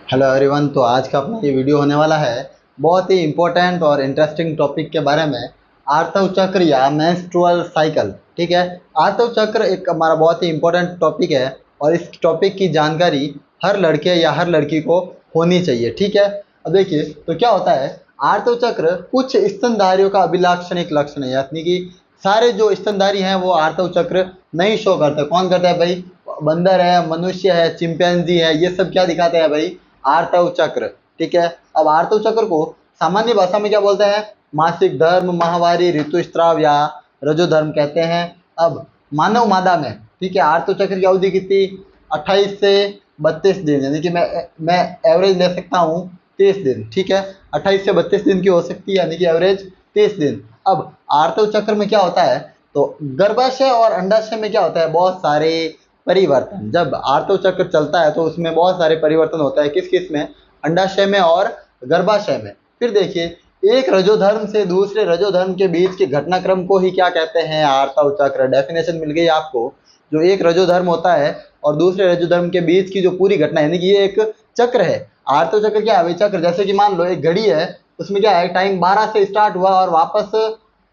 Hello everyone. तो आज का अपना ये वीडियो होने वाला है बहुत ही इम्पोर्टेंट और इंटरेस्टिंग टॉपिक के बारे में, आर्तव चक्र या मेंस्ट्रुअल साइकिल। ठीक है, आर्तव चक्र एक हमारा बहुत ही इम्पोर्टेंट टॉपिक है और इस टॉपिक की जानकारी हर लड़के या हर लड़की को होनी चाहिए। ठीक है, अब देखिए तो क्या होता है, आर्तव चक्र कुछ स्तनधारियों का अभिलाक्षणिक लक्षण है, यानी कि सारे जो स्तनधारी हैं वो आर्तव चक्र नहीं शो करते। कौन करता है भाई? बंदर है, मनुष्य है, चिंपैंजी है, ये सब क्या दिखाते हैं भाई? आर्तव चक्र। ठीक है, अब आर्तव चक्र को सामान्य भाषा में क्या बोलते हैं? मासिक धर्म, माहवारी, ऋतुस्राव या रजोधर्म कहते हैं। अब मानव मादा में, ठीक है, आर्तव चक्र की अवधि कितनी? 28 से 32 दिन, यानी कि मैं एवरेज ले सकता हूँ 30 दिन। ठीक है, 28 से 32 दिन की हो सकती है, यानी कि एवरेज 30 दिन। अब आर्तव चक्र में क्या होता है, तो गर्भाशय और अंडाशय में क्या होता है? बहुत सारे परिवर्तन। जब आर्तव चक्र चलता है तो उसमें बहुत सारे परिवर्तन होता है। किस किस में? अंडाशय में और गर्भाशय में। फिर देखिए, एक रजोधर्म से दूसरे रजोधर्म के बीच के घटनाक्रम को ही क्या कहते हैं? आर्तव चक्र। डेफिनेशन मिल गई आपको। जो एक रजोधर्म होता है और दूसरे रजोधर्म के बीच की जो पूरी घटना, यानी कि ये एक चक्र है। आर्तव चक्र क्या है? चक्र जैसे कि मान लो एक घड़ी है, उसमें क्या है, टाइम 12 से स्टार्ट हुआ और वापस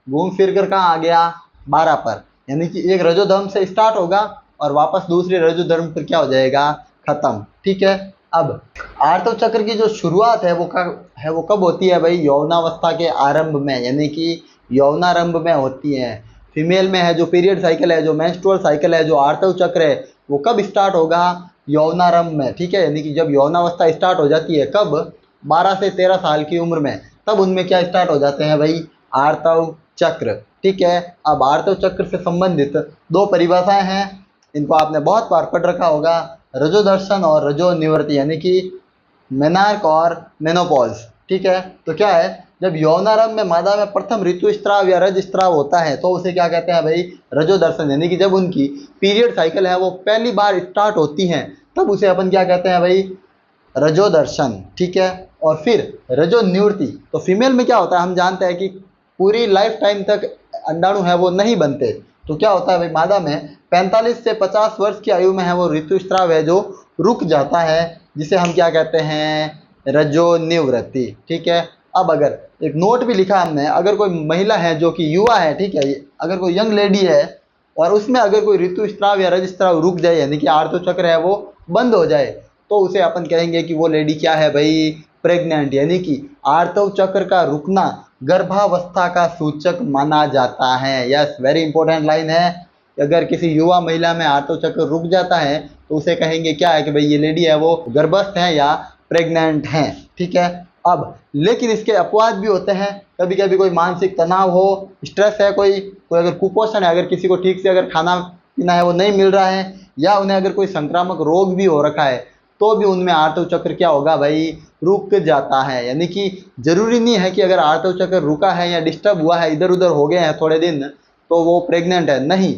घूम फिर कर कहाँ आ गया? 12 पर। यानी कि एक रजोधर्म से स्टार्ट होगा और वापस दूसरे रजोधर्म पर क्या हो जाएगा? खत्म। ठीक है, अब आर्तव चक्र की जो शुरुआत है वो कब होती है भाई? यौवनावस्था के आरंभ में, यानी कि यौवनारंभ में होती है। फीमेल में है जो पीरियड साइकिल है, जो मेंस्ट्रुअल साइकिल है, जो आर्तव चक्र है, वो कब स्टार्ट होगा? यौवनारंभ में। ठीक है, यानी कि जब यौवनावस्था स्टार्ट हो जाती है, कब? 12 से 13 साल की उम्र में, तब उनमें क्या स्टार्ट हो जाते हैं भाई? आर्तव चक्र। ठीक है, अब आर्तव चक्र से संबंधित दो परिभाषाएं हैं, इनको आपने बहुत बार पढ़ रखा होगा, रजोदर्शन और रजो निवृत्ति, यानी कि मेनार्क और मेनोपॉज। ठीक है, तो क्या है, जब यौनारंभ में मादा में प्रथम ऋतुस्राव या रजस्राव होता है तो उसे क्या कहते हैं भाई? रजोदर्शन। यानी कि जब उनकी पीरियड साइकिल है वो पहली बार स्टार्ट होती है, तब उसे अपन क्या कहते हैं भाई? रजोदर्शन। ठीक है, और फिर रजो निवृत्ति। तो फीमेल में क्या होता है, हम जानते हैं कि पूरी लाइफ टाइम तक अंडाणु है वो नहीं बनते। तो क्या होता है भाई? मादा में 45 से 50 वर्ष की आयु में है वो ऋतुस्राव है जो रुक जाता है, जिसे हम क्या कहते हैं? रजो निवृत्ति। ठीक है, अब अगर एक नोट भी लिखा हमने, अगर कोई महिला है जो कि युवा है, ठीक है, अगर कोई यंग लेडी है और उसमें अगर कोई ऋतुस्राव या रजस्राव रुक जाए, यानी कि आर्तव चक्र है वो बंद हो जाए, तो उसे अपन कहेंगे कि वो लेडी क्या है भाई? प्रेग्नेंट। यानी कि आर्तव चक्र का रुकना गर्भावस्था का सूचक माना जाता है। यस, वेरी इंपॉर्टेंट लाइन है। अगर किसी युवा महिला में आर्तव चक्र रुक जाता है तो उसे कहेंगे क्या है कि भाई ये लेडी है वो गर्भस्थ है या प्रेग्नेंट है। ठीक है, अब लेकिन इसके अपवाद भी होते हैं। कभी कभी कोई मानसिक तनाव हो, स्ट्रेस है, कोई कोई अगर कुपोषण है, अगर किसी को ठीक से अगर खाना पीना है वो नहीं मिल रहा है, या उन्हें अगर कोई संक्रामक रोग भी हो रखा है, तो भी उनमें आर्तव चक्र क्या होगा भाई? रुक जाता है। यानी कि जरूरी नहीं है कि अगर आर्तव चक्र रुका है या डिस्टर्ब हुआ है, इधर उधर हो गए हैं थोड़े दिन, तो वो प्रेग्नेंट है। नहीं,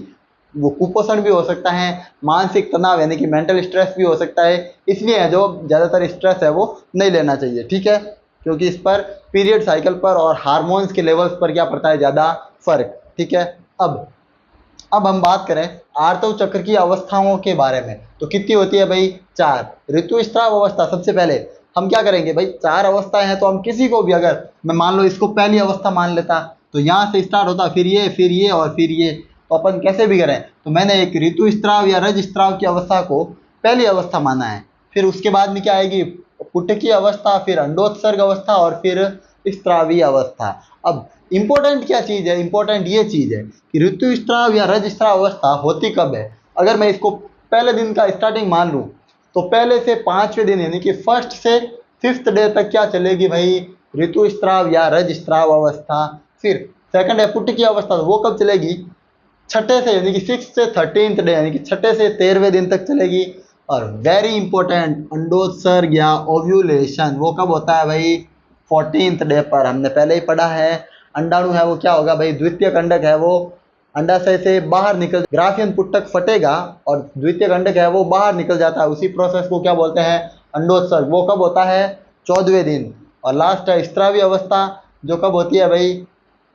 वो कुपोषण भी हो सकता है, मानसिक तनाव यानी कि मेंटल स्ट्रेस भी हो सकता है। इसलिए जो ज़्यादातर स्ट्रेस है वो नहीं लेना चाहिए। ठीक है, क्योंकि इस पर पीरियड साइकिल पर और हार्मोन्स के लेवल्स पर क्या पड़ता है? ज़्यादा फर्क। ठीक है, अब हम बात करें आर्तव चक्र की अवस्थाओं के बारे में, तो कितनी होती है भाई? 4। ऋतुस्राव अवस्था, सबसे पहले हम क्या करेंगे भाई? 4 अवस्थाएं हैं, तो हम किसी को भी, अगर मैं मान लो इसको पहली अवस्था मान लेता, तो यहाँ से स्टार्ट होता, फिर ये और फिर ये, तो अपन कैसे भी करें, तो मैंने एक ऋतुस्राव या रजस्राव की अवस्था को पहली अवस्था माना है। फिर उसके बाद में क्या आएगी? पुटकी अवस्था, फिर अंडोत्सर्ग अवस्था और फिर स्त्रावी अवस्था। अब इंपॉर्टेंट क्या चीज़ है? इंपॉर्टेंट ये चीज़ है कि ऋतुस्राव या रजस्राव अवस्था होती कब है। अगर मैं इसको पहले दिन का स्टार्टिंग मान लूँ, तो पहले से 5वें दिन यानी कि फर्स्ट से 5th डे तक क्या चलेगी भाई? ऋतुस्राव या रजस्राव अवस्था। फिर सेकंड है पुटकी अवस्था, तो वो कब चलेगी? छठे से, यानी कि 6 से 13th डे, यानी कि छठे से 13वें दिन तक चलेगी। और वेरी इंपॉर्टेंट, अंडोत्सर्ग या ओव्यूलेशन वो कब होता है भाई? 14th डे पर। हमने पहले ही पढ़ा है, अंडाणु है वो क्या होगा भाई? द्वितीय कंडक है वो अंडाशय से बाहर निकल, ग्राफियन पुटक फटेगा और द्वितीय कंडक है वो बाहर निकल जाता है। उसी प्रोसेस को क्या बोलते हैं? अंडोत्सर्ग। वो कब होता है? 14वें दिन। और लास्ट है स्त्रावी अवस्था, जो कब होती है भाई?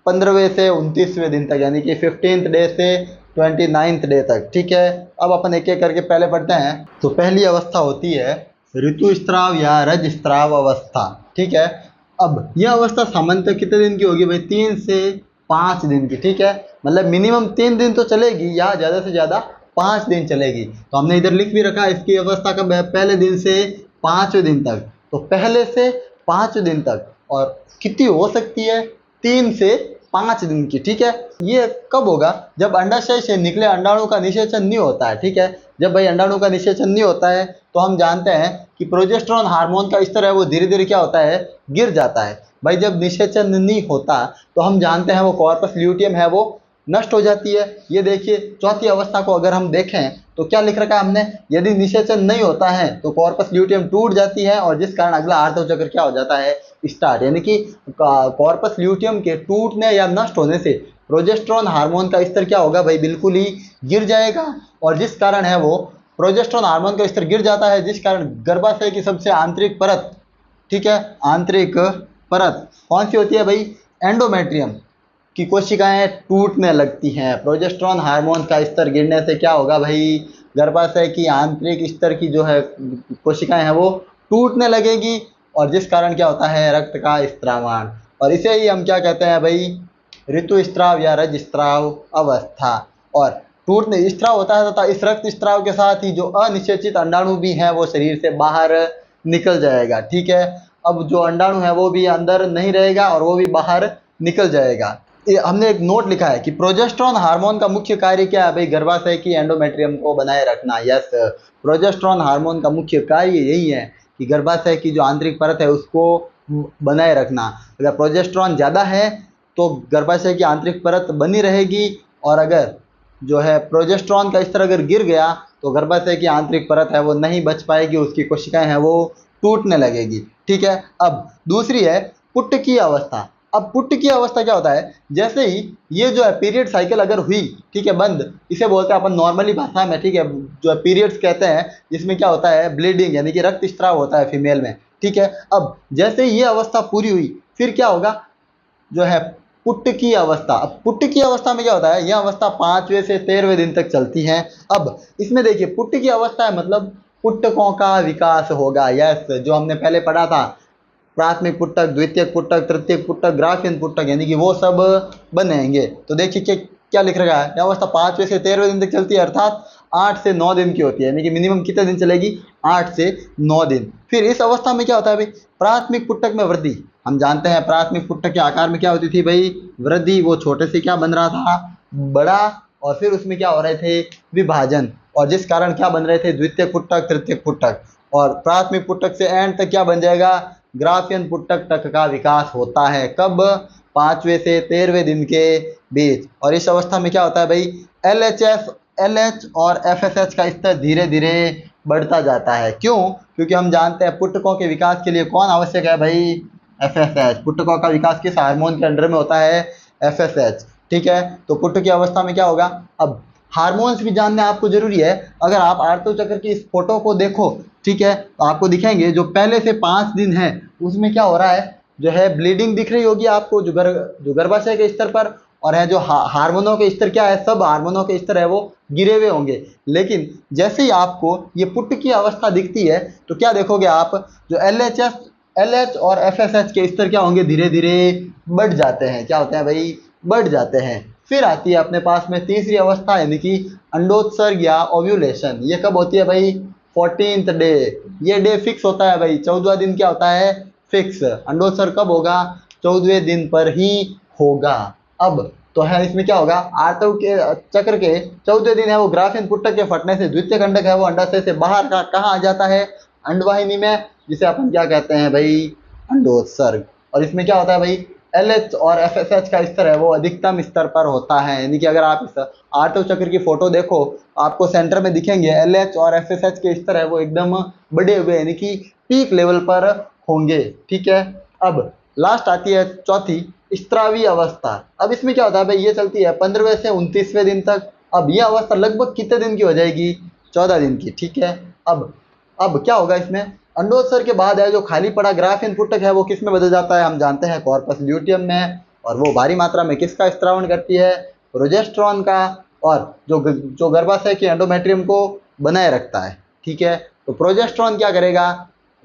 15वें से 29वें दिन तक, यानी कि 15th डे से 29th डे तक। ठीक है, अब अपन एक एक करके पहले पढ़ते हैं। तो पहली अवस्था होती है ऋतुस्राव या रजस्राव अवस्था। ठीक है, अब यह अवस्था सामान्यतः कितने दिन की होगी भाई? 3 से 5 दिन की। ठीक है, मतलब मिनिमम 3 दिन तो चलेगी या ज़्यादा से ज़्यादा 5 दिन चलेगी। तो हमने इधर लिख भी रखा है इसकी अवस्था कब है? पहले दिन से 5वें दिन तक। तो पहले से 5 दिन तक, और कितनी हो सकती है? 3 से 5 दिन की। ठीक है, ये कब होगा? जब अंडाशय से निकले अंडाणु का निषेचन नहीं होता है। ठीक है, जब भाई अंडाणु का निषेचन नहीं होता है तो हम जानते हैं कि प्रोजेस्टेरोन हार्मोन का स्तर है वो धीरे धीरे क्या होता है? गिर जाता है। भाई जब निषेचन नहीं होता तो हम जानते हैं वो कॉर्पस ल्यूटियम है वो नष्ट हो जाती है। ये देखिए चौथी अवस्था को अगर हम देखें तो क्या लिख रखा है हमने? यदि निषेचन नहीं होता है तो कॉर्पस ल्यूटियम टूट जाती है, और जिस कारण अगला आर्तव चक्र क्या हो जाता है? स्टार्ट। यानी कि कॉर्पस ल्यूटियम के टूटने या नष्ट होने से प्रोजेस्टेरोन हार्मोन का स्तर क्या होगा भाई? बिल्कुल ही गिर जाएगा, और जिस कारण है वो प्रोजेस्टेरोन हार्मोन का स्तर गिर जाता है, जिस कारण गर्भाशय की सबसे आंतरिक परत, ठीक है, आंतरिक परत कौन सी होती है भाई? एंडोमेट्रियम की कोशिकाएं टूटने लगती हैं। प्रोजेस्टेरोन हार्मोन का स्तर गिरने से क्या होगा भाई? गर्भाशय की आंतरिक स्तर की जो है कोशिकाएं हैं वो टूटने लगेगी, और जिस कारण क्या होता है? रक्त का स्त्रावण। और इसे ही हम क्या कहते हैं भाई? ऋतुस्राव या रजस्राव अवस्था। और टूटने स्त्राव होता है तथा इस रक्त स्त्राव के साथ ही जो अनिषेचित अंडाणु भी है वो शरीर से बाहर निकल जाएगा। ठीक है, अब जो अंडाणु है वो भी अंदर नहीं रहेगा और वो भी बाहर निकल जाएगा। ये हमने एक नोट लिखा है कि प्रोजेस्टेरोन हार्मोन का मुख्य कार्य क्या है भाई? गर्भाशय की एंडोमेट्रियम को बनाए रखना। यस, प्रोजेस्टेरोन हार्मोन का मुख्य कार्य यही है कि गर्भाशय की जो आंतरिक परत है उसको बनाए रखना। अगर प्रोजेस्टेरोन ज़्यादा है तो गर्भाशय की आंतरिक परत बनी रहेगी, और अगर जो है प्रोजेस्टेरोन का स्तर अगर गिर गया तो गर्भाशय की आंतरिक परत है वो नहीं बच पाएगी, उसकी कोशिकाएं हैं वो टूटने लगेगी। ठीक है, अब दूसरी है पुट्ट की अवस्था। अब पुट्ट की अवस्था क्या होता है? जैसे ही ये जो है पीरियड साइकिल अगर हुई, ठीक है, बंद, इसे बोलते हैं अपन नॉर्मली भाषा में, ठीक है, जो है पीरियड्स कहते हैं, जिसमें क्या होता है? ब्लीडिंग यानी कि रक्त स्त्राव होता है फीमेल में। ठीक है, अब जैसे ही ये अवस्था पूरी हुई फिर क्या होगा? जो है पुट्ट की अवस्था। अब पुट्ट की अवस्था में क्या होता है? यह अवस्था 5वें से 13वें दिन तक चलती है। अब इसमें देखिए पुट्ट की अवस्था है मतलब पुट्टकों का विकास होगा। यस, जो हमने पहले पढ़ा था, प्राथमिक पुट्टक, द्वितीयक पुट्टक, तृतीयक पुट्टक, ग्राफियन पुट्टक, यानी कि वो सब बनेंगे। तो देखिए क्या लिख रखा है? यह अवस्था 5वें से 13वें दिन तक चलती है, अर्थात 8 से 9 दिन की होती है। यानी कि मिनिमम कितने दिन चलेगी? 8 से 9 दिन। फिर इस अवस्था में क्या होता है भाई? प्राथमिक पुट्टक में वृद्धि। हम जानते हैं प्राथमिक पुट्टक के आकार में क्या होती थी भाई? वृद्धि। वो छोटे से क्या बन रहा था? बड़ा, और फिर उसमें क्या हो रहे थे? विभाजन, और जिस कारण क्या बन रहे थे? द्वितीयक पुट्टक, तृतीयक पुट्टक, और प्राथमिक पुट्टक से एंड तक क्या बन जाएगा? ग्राफियन पुट्टक तक का विकास होता है। कब? 5वें से 13वें दिन के बीच। और इस अवस्था में क्या होता है भाई? LH और FSH का स्तर धीरे धीरे बढ़ता जाता है। क्यों? क्योंकि हम जानते हैं पुट्टकों के विकास के लिए कौन आवश्यक है भाई? FSH। पुट्टकों का विकास किस हार्मोन के अंडर में होता है? FSH। ठीक है, तो पुट्ट की अवस्था में क्या होगा? अब हार्मोन्स भी जानना आपको जरूरी है। अगर आप आर्तव चक्र की इस फोटो को देखो, ठीक है, तो आपको दिखेंगे जो पहले से 5 दिन है उसमें क्या हो रहा है? जो है ब्लीडिंग दिख रही होगी आपको, जो गर्भाशय के स्तर पर, और है जो हार्मोनों के स्तर क्या है? सब हार्मोनों के स्तर है वो गिरे हुए होंगे। लेकिन जैसे ही आपको ये पुट्ट की अवस्था दिखती है तो क्या देखोगे आप? जो LH और FSH के स्तर क्या होंगे? धीरे धीरे बढ़ जाते हैं। क्या होते हैं भाई? बढ़ जाते हैं। फिर आती है अपने पास में तीसरी अवस्था, यानी कि अंडोत्सर्ग या ओव्यूलेशन। ये कब होती है भाई? 14th day. ये डे फिक्स होता है भाई। 14वां दिन क्या होता है? फिक्स। अंडोत्सर्ग कब होगा? 14वें दिन पर ही होगा। अब तो है इसमें क्या होगा? आर्तव के चक्र के 14वें दिन है वो ग्राफियन पुट्टक के फटने से द्वितीय अंडक है वो अंडाशय से बाहर का कहाँ आ जाता है? अंडवाहिनी में, जिसे अपन क्या कहते हैं भाई? अंडोत्सर्ग। और इसमें क्या होता है भाई? LH और FSH का स्तर है वो अधिकतम स्तर पर होता है। यानी कि अगर आप इस आर्तव चक्र की फोटो देखो आपको सेंटर में दिखेंगे LH और FSH के स्तर है वो एकदम बढ़े हुए, यानी कि पीक लेवल पर होंगे। ठीक है, अब लास्ट आती है चौथी, स्त्रावी अवस्था। अब इसमें क्या होता है भाई? ये चलती है 15वें से 29वें दिन तक। अब यह अवस्था लगभग कितने दिन की हो जाएगी? 14 दिन की। ठीक है, अब क्या होगा इसमें? अंडोत्सर्ग के बाद है जो खाली पड़ा ग्राफियन पुट्टक है वो किस में बदल जाता है? हम जानते हैं कॉर्पस ल्यूटियम में। और वो भारी मात्रा में किसका स्त्रावण करती है? प्रोजेस्टेरोन का, और जो गर्भाशय के एंडोमेट्रियम को बनाए रखता है। ठीक है, तो प्रोजेस्टेरॉन क्या करेगा,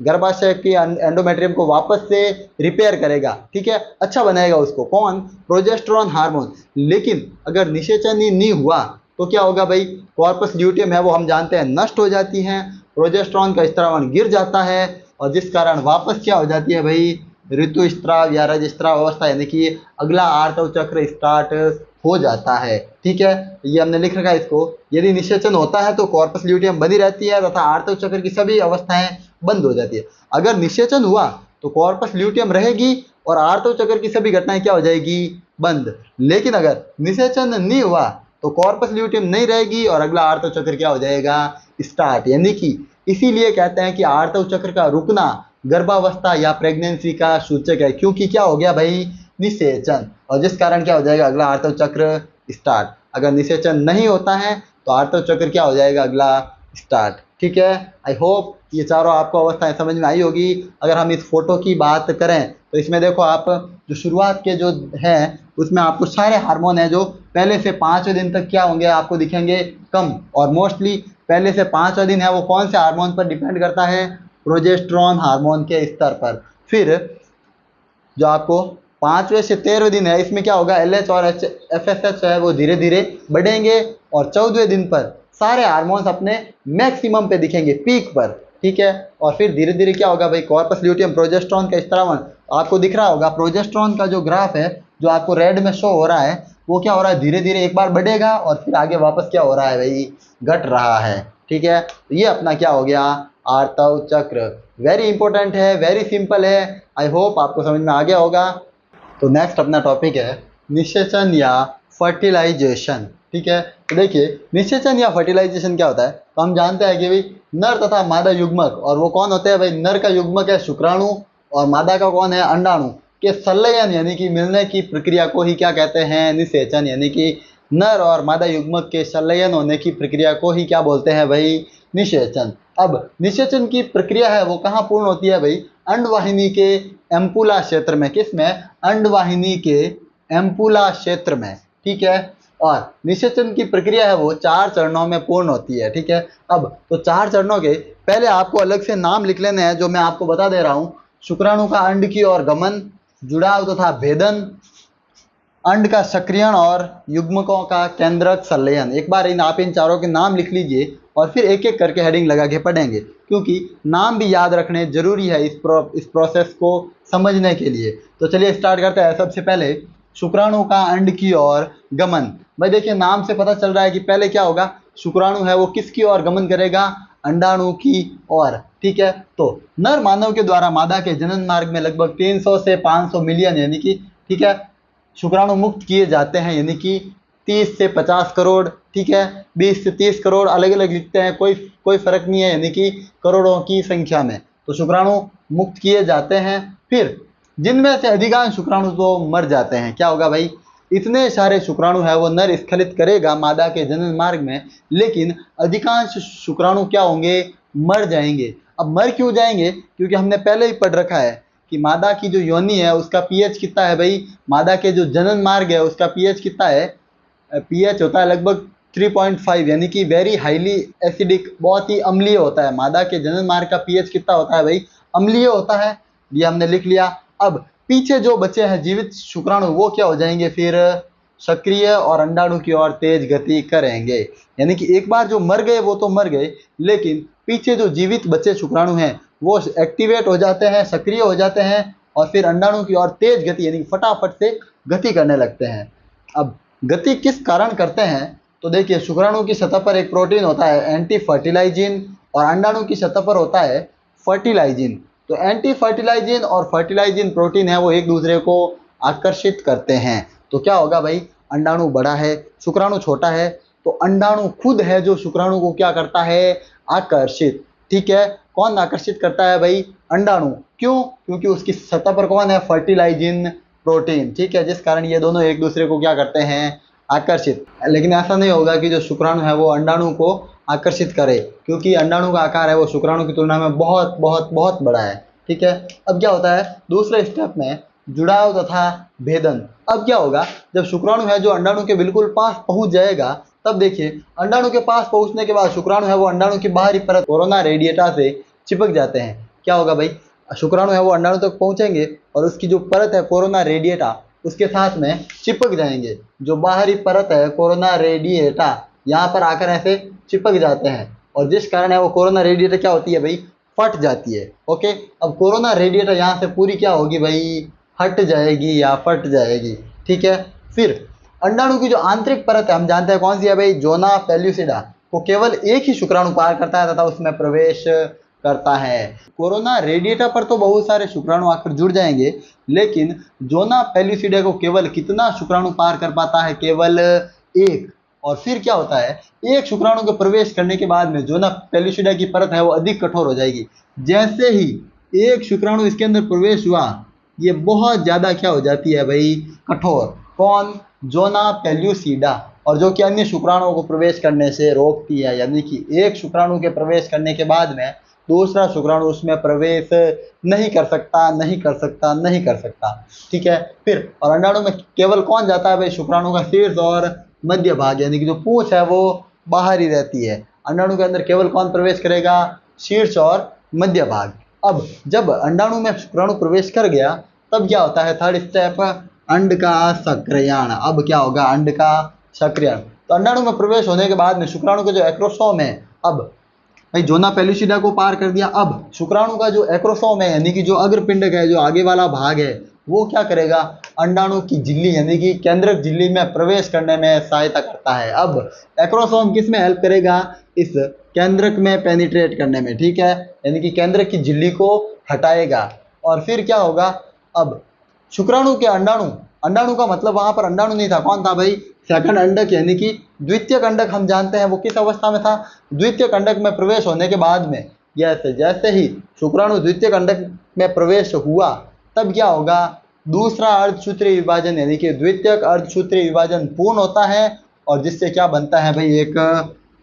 गर्भाशय की एंडोमेट्रियम को वापस से रिपेयर करेगा, ठीक है, अच्छा बनाएगा उसको, कौन, प्रोजेस्टेरॉन हार्मोन। लेकिन अगर निषेचन ही नहीं हुआ तो क्या होगा भाई, कॉर्पस ल्यूटियम है वो हम जानते हैं नष्ट हो जाती है, प्रोजेस्टेरॉन का स्त्रावण गिर जाता है और जिस कारण वापस क्या हो जाती है भाई, ऋतुस्राव या रजस्राव अवस्था, यानी कि अगला आर्तव चक्र स्टार्ट हो जाता है, ठीक है। ये हमने लिख रखा है इसको, यदि निषेचन होता है तो कॉर्पस ल्यूटियम बनी रहती है तथा आर्तव चक्र की सभी अवस्थाएं बंद हो जाती है। अगर निषेचन हुआ तो कॉर्पस ल्यूटियम रहेगी और आर्तव चक्र की सभी घटनाएं क्या हो जाएगी, बंद। लेकिन अगर निषेचन नहीं हुआ तो कॉर्पस ल्यूटियम नहीं रहेगी और अगला आर्तव चक्र क्या हो जाएगा, स्टार्ट। यानी कि इसीलिए कहते हैं कि आर्तव चक्र का रुकना गर्भावस्था या प्रेगनेंसी का सूचक है, क्योंकि क्या हो गया भाई, निषेचन, और जिस कारण क्या हो जाएगा, अगला आर्तव चक्र स्टार्ट। अगर निषेचन नहीं होता है तो आर्तव चक्र क्या हो जाएगा, अगला स्टार्ट, ठीक है। आई होप ये चारों आपको अवस्थाएं समझ में आई होगी। अगर हम इस फोटो की बात करें तो इसमें देखो आप, जो शुरुआत के जो हैं उसमें आपको सारे हार्मोन हैं जो पहले से 5वें दिन तक क्या होंगे, आपको दिखेंगे कम, और मोस्टली पहले से 5वां दिन है वो कौन से हार्मोन पर डिपेंड करता है, प्रोजेस्टेरॉन हार्मोन के स्तर पर। फिर जो आपको 5वें से 13वें दिन है इसमें क्या होगा, LH और FSH है वो धीरे धीरे बढ़ेंगे और 14वें दिन पर सारे हार्मोन्स अपने मैक्सिमम पे दिखेंगे, पीक पर, ठीक है। और फिर धीरे धीरे क्या होगा भाई, कॉर्पस ल्यूटियम प्रोजेस्टेरॉन का स्त्रावण आपको दिख रहा होगा, प्रोजेस्टेरॉन का जो ग्राफ है जो आपको रेड में शो हो रहा है वो क्या हो रहा है, धीरे धीरे एक बार बढ़ेगा और फिर आगे वापस क्या हो रहा है भाई, घट रहा है, ठीक है। तो ये अपना क्या हो गया, आर्तव चक्र। वेरी इंपॉर्टेंट है, वेरी सिंपल है, आई होप आपको समझ में आ गया होगा। तो नेक्स्ट अपना टॉपिक है निषेचन या फर्टिलाइजेशन, ठीक है। तो देखिए निषेचन या फर्टिलाइजेशन क्या होता है, तो हम जानते हैं कि भाई नर तथा मादा युग्मक, और वो कौन होते हैं भाई, नर का युग्मक है शुक्राणु और मादा का कौन है, अंडाणु, के संलयन यानी कि मिलने की प्रक्रिया को ही क्या कहते हैं, निषेचन। यानी कि नर और मादा युग्मक के संलयन होने की प्रक्रिया को ही क्या बोलते हैं भाई, निषेचन। अब निषेचन की प्रक्रिया है वो कहाँ पूर्ण होती है भाई, अंडवाहिनी के एम्पुला क्षेत्र में, किसमें, अंडवाहिनी के एम्पुला क्षेत्र में, ठीक है। और निषेचन की प्रक्रिया है वो 4 चरणों में पूर्ण होती है, ठीक है। अब तो 4 चरणों के पहले आपको अलग से नाम लिख लेने हैं जो मैं आपको बता दे रहा हूँ। शुक्राणु का अंड की ओर गमन, जुड़ाव तथा भेदन, अंड का सक्रियण और युग्मकों का केंद्रक संलयन। एक बार आप इन चारों के नाम लिख लीजिए और फिर एक एक करके हेडिंग लगा के पढ़ेंगे, क्योंकि नाम भी याद रखने जरूरी है इस प्रोसेस को समझने के लिए। तो चलिए स्टार्ट करते हैं। सबसे पहले शुक्राणु का अंड की ओर गमन। भाई देखिए नाम से पता चल रहा है कि पहले क्या होगा, शुक्राणु है वो किसकी ओर गमन करेगा, अंडाणु की ओर, ठीक है। तो नर मानव के द्वारा मादा के जनन मार्ग में लगभग 300 से 500 मिलियन यानी कि, ठीक है, शुक्राणु मुक्त किए जाते हैं, यानी कि 30 से 50 करोड़, ठीक है, 20 से 30 करोड़, अलग अलग लिखते हैं, कोई फर्क नहीं है, यानी कि करोड़ों की संख्या में तो शुक्राणु मुक्त किए जाते हैं। फिर जिनमें से अधिकांश शुक्राणु तो मर जाते हैं, क्या होगा भाई, इतने सारे शुक्राणु है वो नर स्खलित करेगा मादा के जनन मार्ग में, लेकिन अधिकांश शुक्राणु क्या होंगे, मर जाएंगे। अब मर क्यों जाएंगे, क्योंकि हमने पहले ही पढ़ रखा है कि मादा की जो योनि है उसका पीएच कितना है भाई, मादा के जो जनन मार्ग है उसका पीएच कितना है, पीएच होता है लगभग 3.5, यानी कि वेरी हाईली एसिडिक, बहुत ही अम्लीय होता है। मादा के जनन मार्ग का पीएच कितना होता है भाई, अम्लीय होता है, ये हमने लिख लिया। अब पीछे जो बचे हैं जीवित शुक्राणु वो क्या हो जाएंगे, फिर सक्रिय और अंडाणु की ओर तेज गति करेंगे। यानी कि एक बार जो मर गए वो तो मर गए, लेकिन पीछे जो जीवित बचे शुक्राणु हैं वो एक्टिवेट हो जाते हैं, सक्रिय हो जाते हैं और फिर अंडाणु की ओर तेज गति यानी फटाफट से गति करने लगते हैं। अब गति किस कारण करते हैं, तो देखिए शुक्राणु की सतह पर एक प्रोटीन होता है एंटी फर्टिलाइजिन और अंडाणु की सतह पर होता है फर्टिलाइजिन। तो एंटी फर्टिलाइजिन और फर्टिलाइजिन प्रोटीन है वो एक दूसरे को आकर्षित करते हैं। तो क्या होगा भाई, अंडाणु बड़ा है शुक्राणु छोटा है, तो अंडाणु खुद है जो शुक्राणु को क्या करता है, आकर्षित, ठीक है। कौन आकर्षित करता है भाई, अंडाणु। क्यों, क्योंकि उसकी सतह पर कौन है, फर्टिलाइजिन प्रोटीन, ठीक है, जिस कारण ये दोनों एक दूसरे को क्या करते हैं, आकर्षित। लेकिन ऐसा नहीं होगा कि जो शुक्राणु है वो अंडाणु को आकर्षित करे, क्योंकि अंडाणु का आकार है वो शुक्राणु की तुलना में बहुत बहुत बहुत बड़ा है, ठीक है। अब क्या होता है दूसरे स्टेप में, जुड़ाव तथा भेदन। अब क्या होगा, जब शुक्राणु है जो अंडाणु के बिल्कुल पास पहुंच जाएगा तब देखिए अंडाणु के पास पहुंचने के बाद शुक्राणु है वो अंडाणु की बाहरी परत कोरोना रेडिएटा से चिपक जाते हैं। क्या होगा भाई, शुक्राणु है वो अंडाणु तक पहुंचेंगे और उसकी जो परत है कोरोना रेडिएटा उसके साथ में चिपक जाएंगे। जो बाहरी परत है कोरोना रेडिएटा यहाँ पर आकर ऐसे चिपक जाते हैं और जिस कारण है वो कोरोना रेडिएटा क्या होती है भाई, फट जाती है। ओके, अब कोरोना रेडिएटर यहाँ से पूरी क्या होगी भाई, हट जाएगी या फट जाएगी। ठीक है, फिर अंडाणु की जो आंतरिक परत है हम जानते हैं कौन सी है भाई, जोना पेल्यूसिडा को केवल एक ही शुक्राणु पार करता है तथा उसमें प्रवेश करता है। कोरोना रेडिएटर पर तो बहुत सारे शुक्राणु आकर जुड़ जाएंगे, लेकिन जोना पेल्यूसिडा को केवल कितना शुक्राणु पार कर पाता है, केवल एक। और फिर क्या होता है, एक शुक्राणु के प्रवेश करने के बाद में जोना पेल्यूसिडा की परत है वो अधिक कठोर हो जाएगी। जैसे ही एक शुक्राणु इसके अंदर प्रवेश हुआ ये बहुत ज़्यादा क्या हो जाती है भाई, कठोर। कौन, जोना पेल्यूसिडा, और जो कि अन्य शुक्राणुओं को प्रवेश करने से रोकती है। यानी कि एक शुक्राणु के प्रवेश करने के बाद में दूसरा शुक्राणु उसमें प्रवेश नहीं कर सकता, नहीं कर सकता, नहीं कर सकता। ठीक है, फिर और अंडाणु में केवल कौन जाता है भाई, शुक्राणु का शीर्ष और मध्य भाग, यानी कि जो पूंछ है वो बाहर ही रहती है। अंडाणु के अंदर केवल कौन प्रवेश करेगा, शीर्ष और मध्य भाग। अब जब अंडाणु में शुक्राणु प्रवेश कर गया तब क्या होता है, थर्ड स्टेप, अंड का सक्रियण। अब क्या होगा, अंड का सक्रियण। तो अंडाणु में प्रवेश होने के बाद में शुक्राणु का जो एक्रोसोम है, अब भाई जोना पेल्यूसिडा को पार कर दिया, अब शुक्राणु का जो एक्रोसोम है यानी कि जो अग्रपिंडक है, जो आगे वाला भाग है, वो क्या करेगा, अंडाणु की झिल्ली यानी कि केंद्रक झिल्ली में प्रवेश करने में सहायता करता है। अब एक्रोसोम किस में हेल्प करेगा, इस केंद्रक में पेनिट्रेट करने में। ठीक है, यानी कि केंद्रक की झिल्ली को हटाएगा। और फिर क्या होगा, अब शुक्राणु के अंडाणु, अंडाणु का मतलब वहां पर अंडाणु नहीं था, कौन था भाई, सेकंड अंडक, यानी कि द्वितीय अंडक। हम जानते हैं वो किस अवस्था में था, द्वितीय अंडक में प्रवेश होने के बाद में जैसे ही शुक्राणु द्वितीय अंडक में प्रवेश हुआ तब क्या होगा, दूसरा अर्धसूत्रीय विभाजन यानी कि द्वितीयक अर्धसूत्रीय विभाजन पूर्ण होता है और जिससे क्या बनता है भाई, एक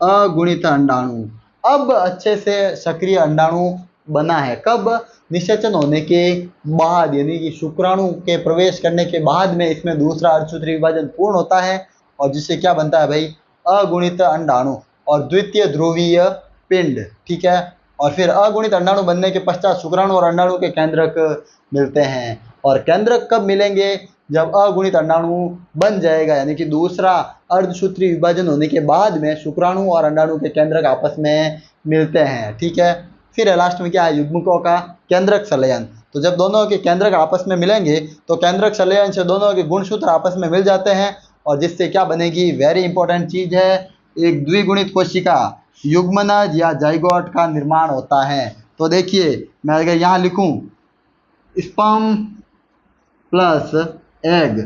अगुणित अंडाणु। अब अच्छे से सक्रिय अंडाणु बना है, कब, निषेचन होने के बाद, यानी कि शुक्राणु के प्रवेश करने के बाद में इसमें दूसरा अर्धसूत्रीय विभाजन पूर्ण होता है और जिससे क्या बनता है भाई, अगुणित अंडाणु और द्वितीय ध्रुवीय पिंड। ठीक है, और फिर अगुणित अंडाणु बनने के पश्चात शुक्राणु और अंडाणु के केंद्रक मिलते हैं। और केंद्रक कब मिलेंगे, जब अगुणित अंडाणु बन जाएगा, यानी कि दूसरा अर्धसूत्रीय विभाजन होने के बाद में शुक्राणु और अंडाणु के केंद्रक आपस में मिलते हैं। ठीक है, फिर लास्ट में क्या है, युग्मकों का केंद्रक संलयन। तो जब दोनों के केंद्रक आपस में मिलेंगे तो केंद्रक संलयन से दोनों के गुणसूत्र आपस में मिल जाते हैं और जिससे क्या बनेगी, वेरी इंपॉर्टेंट चीज है, एक द्विगुणित कोशिका युग्मनज या जाइगोट का निर्माण होता है। तो देखिए मैं अगर यहाँ लिखूं स्पर्म प्लस एग,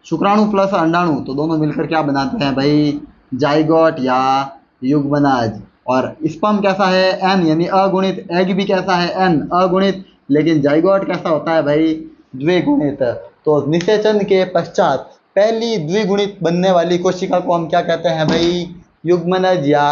शुक्राणु प्लस अंडाणु, तो दोनों मिलकर क्या बनाते हैं भाई, जाइगोट या युग्मनज। और स्पर्म कैसा है, एन यानी अगुणित, एग भी कैसा है, एन अगुणित, लेकिन जाइगोट कैसा होता है भाई, द्विगुणित। तो निषेचन के पश्चात पहली द्विगुणित बनने वाली कोशिका को हम क्या कहते हैं भाई, युग्मनज या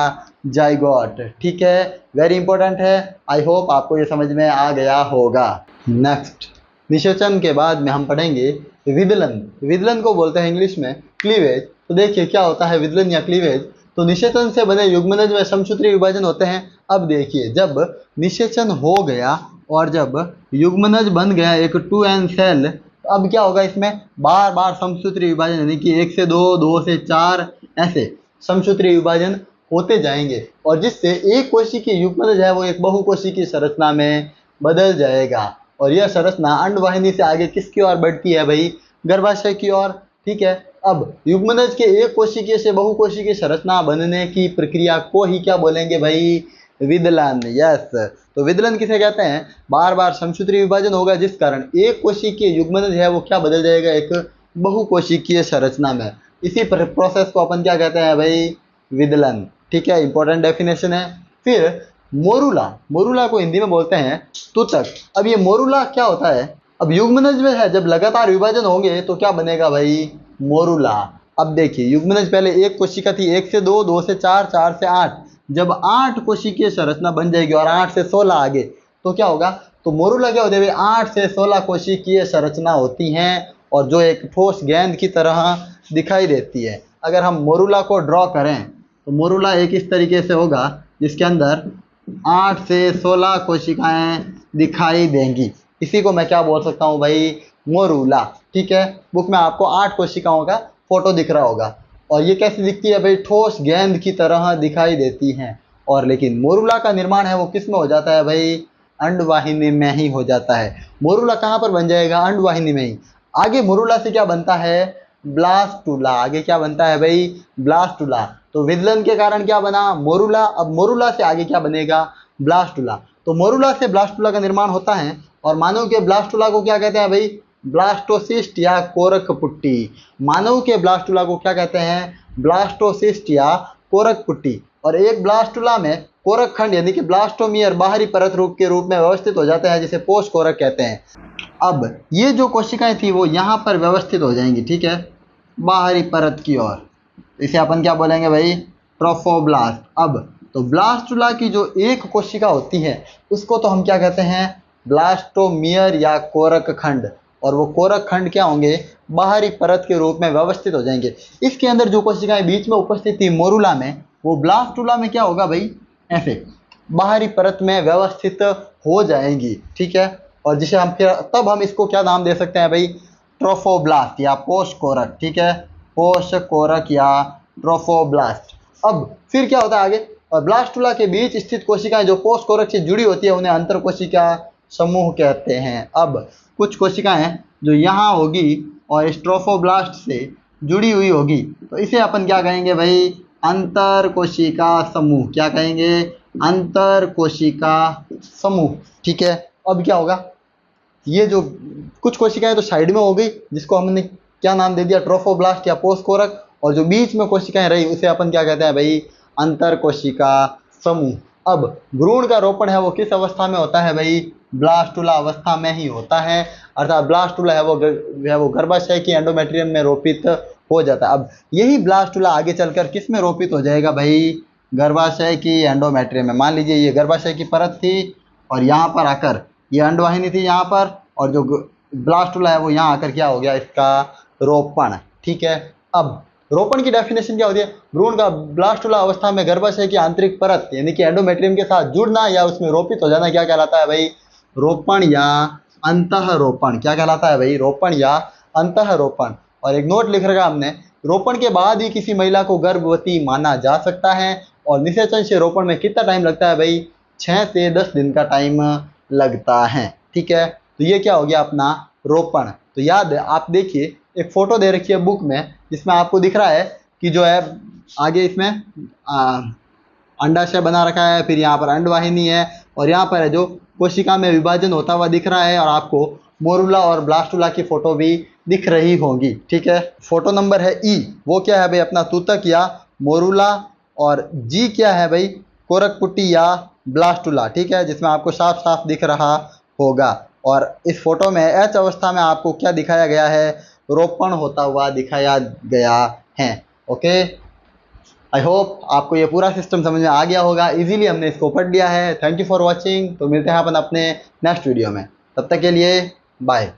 जाइगोट। ठीक है, वेरी इंपॉर्टेंट है। आई होप आपको ये समझ में आ गया होगा। नेक्स्ट, निषेचन के बाद में हम पढ़ेंगे विदलन। विदलन को बोलते हैं इंग्लिश में क्लीवेज। तो देखिए क्या होता है विदलन या क्लीवेज। तो निषेचन से बने युग्मनज में समसूत्रीय विभाजन होते हैं। अब देखिए जब निषेचन हो गया और जब युग्मनज बन गया एक 2n सेल, तो अब क्या होगा, इसमें बार बार समसूत्रीय विभाजन यानी कि 1 से 2, 2 से 4 ऐसे समसूत्रीय विभाजन होते जाएंगे और जिससे एक कोशिकीय युग्मनज है वो एक बहुकोशिकीय संरचना में बदल जाएगा। और यह संरचना अंडवाहिनी से आगे किसकी ओर बढ़ती है भाई, गर्भाशय की ओर। ठीक है, अब युग्मनज के एक कोशिकीय से बहुकोशिकीय संरचना बनने की प्रक्रिया को ही क्या बोलेंगे भाई, विदलन। यस, तो विदलन किसे कहते हैं, बार बार समसूत्रीय विभाजन होगा जिस कारण एक कोशिकीय युग्मनज है वो क्या बदल जाएगा, एक बहुकोशिकीय संरचना में। इसी प्रोसेस को अपन क्या कहते हैं भाई, विदलन। ठीक है, इंपॉर्टेंट डेफिनेशन है। फिर मोरूला, मोरूला को हिंदी में बोलते हैं तुतक। अब ये मोरूला क्या होता है, अब युग्मनज में है जब लगातार विभाजन होंगे तो क्या बनेगा भाई, मोरूला। अब देखिए युग्मनज पहले एक कोशिका थी, 1 से 2, 2 से 4, 4 से 8, जब 8 कोशिकीय संरचना बन जाएगी और 8 से 16 आगे तो क्या होगा, तो मोरूला क्या होते हैं, 8 से 16 कोशिकीय संरचना होती हैं और जो एक ठोस गेंद की तरह दिखाई देती है। अगर हम मोरूला को ड्रॉ करें तो मोरूला एक इस तरीके से होगा जिसके अंदर 8 से 16 कोशिकाएं दिखाई देंगी। इसी को मैं क्या बोल सकता हूँ भाई, मोरूला। ठीक है, बुक में आपको 8 कोशिकाओं का फोटो दिख रहा होगा और ये कैसी दिखती है भाई, ठोस गेंद की तरह दिखाई देती हैं। और लेकिन मोरूला का निर्माण है वो किस में हो जाता है भाई, अंडवाहिनी में ही हो जाता है। मोरूला कहाँ पर बन जाएगा, अंडवाहिनी में ही। आगे मोरूला से क्या बनता है, ब्लास्टुला। आगे क्या बनता है भाई, ब्लास्टुला। तो विदलन के कारण क्या बना, मोरूला। अब मोरूला से आगे क्या बनेगा, ब्लास्टुला। तो मोरूला से ब्लास्टुला का निर्माण होता है और मानव के ब्लास्टुला को क्या कहते हैं भाई, ब्लास्टोसिस्ट या कोरक पुट्टी। मानव के ब्लास्टुला को क्या कहते हैं, ब्लास्टोसिस्ट या कोरक पुट्टी। और एक ब्लास्टुला में कोरक खंड यानी कि ब्लास्टोमियर बाहरी परत रूप के रूप में व्यवस्थित हो जाते हैं, जिसे पोष कोरक कहते हैं। अब ये जो कोशिकाएं थी वो यहाँ पर व्यवस्थित हो जाएंगी, ठीक है, बाहरी परत की ओर। इसे अपन क्या बोलेंगे भाई, ट्रोफोब्लास्ट। अब तो ब्लास्टुला की जो एक कोशिका होती है उसको तो हम क्या कहते हैं, ब्लास्टोमियर या कोरक खंड। और वो कोरक खंड क्या होंगे, बाहरी परत के रूप में व्यवस्थित हो जाएंगे। इसके अंदर जो कोशिकाएं बीच में उपस्थित थी मोरूला में, वो ब्लास्टुला में क्या होगा भाई, ऐसे बाहरी परत में व्यवस्थित हो जाएंगी। ठीक है, और जिसे हम फिर तब हम इसको क्या नाम दे सकते हैं भाई, ट्रोफोब्लास्ट या पोष कोरक। ठीक है, पोष कोरक या ट्रोफोब्लास्ट। अब फिर क्या होता है आगे, और ब्लास्टुला के बीच स्थित कोशिकाएं जो पोष कोरक से जुड़ी होती है उन्हें अंतर कोशिका समूह कहते हैं। अब कुछ कोशिकाएं जो यहाँ होगी और इस ट्रोफोब्लास्ट से जुड़ी हुई होगी तो इसे अपन क्या कहेंगे भाई, अंतर कोशिका समूह। क्या कहेंगे, अंतर कोशिका समूह। ठीक है, अब क्या होगा, ये जो कुछ कोशिकाएं तो साइड में हो गई जिसको हमने क्या नाम दे दिया, ट्रोफोब्लास्ट या पोष कोरक। और जो बीच में कोशिकाएं रही उसे अपन क्या कहते हैं भाई, अंतर कोशिका समूह। अब भ्रूण का रोपण है वो किस अवस्था में होता है भाई, ब्लास्टुला अवस्था में ही होता है। अर्थात ब्लास्टुला है वो गर्भाशय की एंडोमेट्रियम में रोपित हो जाता है। अब यही ब्लास्टुला आगे चलकर किस में रोपित हो जाएगा भाई, गर्भाशय की एंडोमेट्रियम में। मान लीजिए ये गर्भाशय की परत थी और यहाँ पर आकर ये अंडवाहिनी थी यहाँ पर, और जो ब्लास्टुला है वो यहाँ आकर क्या हो गया, इसका रोपण। ठीक है, अब रोपण की डेफिनेशन क्या होती है, भ्रूण का ब्लास्टुला अवस्था में गर्भाशय की आंतरिक परत यानी कि एंडोमेट्रियम के साथ जुड़ना या उसमें रोपित हो जाना क्या कहलाता है भाई, रोपण या अंतःरोपण। क्या कहलाता है भाई, रोपण या अंतःरोपण। और एक नोट लिख रखा हमने, रोपण के बाद ही किसी महिला को गर्भवती माना जा सकता है। और निषेचन से रोपण में कितना टाइम लगता है भाई, 6 से 10 दिन का टाइम लगता है। ठीक है, तो ये क्या हो गया अपना रोपण। तो याद है, आप देखिए एक फोटो दे रखी है बुक में जिसमें आपको दिख रहा है कि जो है आगे इसमें अंडाशय बना रखा है, फिर यहाँ पर अंडवाहिनी है और यहाँ पर है जो कोशिका में विभाजन होता हुआ दिख रहा है, और आपको मोरूला और ब्लास्टुला की फोटो भी दिख रही होंगी। ठीक है, फोटो नंबर है ई, वो क्या है भाई अपना तूतक या मोरूला, और जी क्या है भाई, कोरक पुट्टी या ब्लास्टुला। ठीक है, जिसमें आपको साफ साफ दिख रहा होगा। और इस फोटो में एच अवस्था में आपको क्या दिखाया गया है, रोपण होता हुआ दिखाया गया है। ओके, आई होप आपको ये पूरा सिस्टम समझ में आ गया होगा। इजीली हमने इसको पढ़ लिया है। Thank you for watching. तो मिलते हैं अपन अपने नेक्स्ट वीडियो में, तब तक के लिए बाय।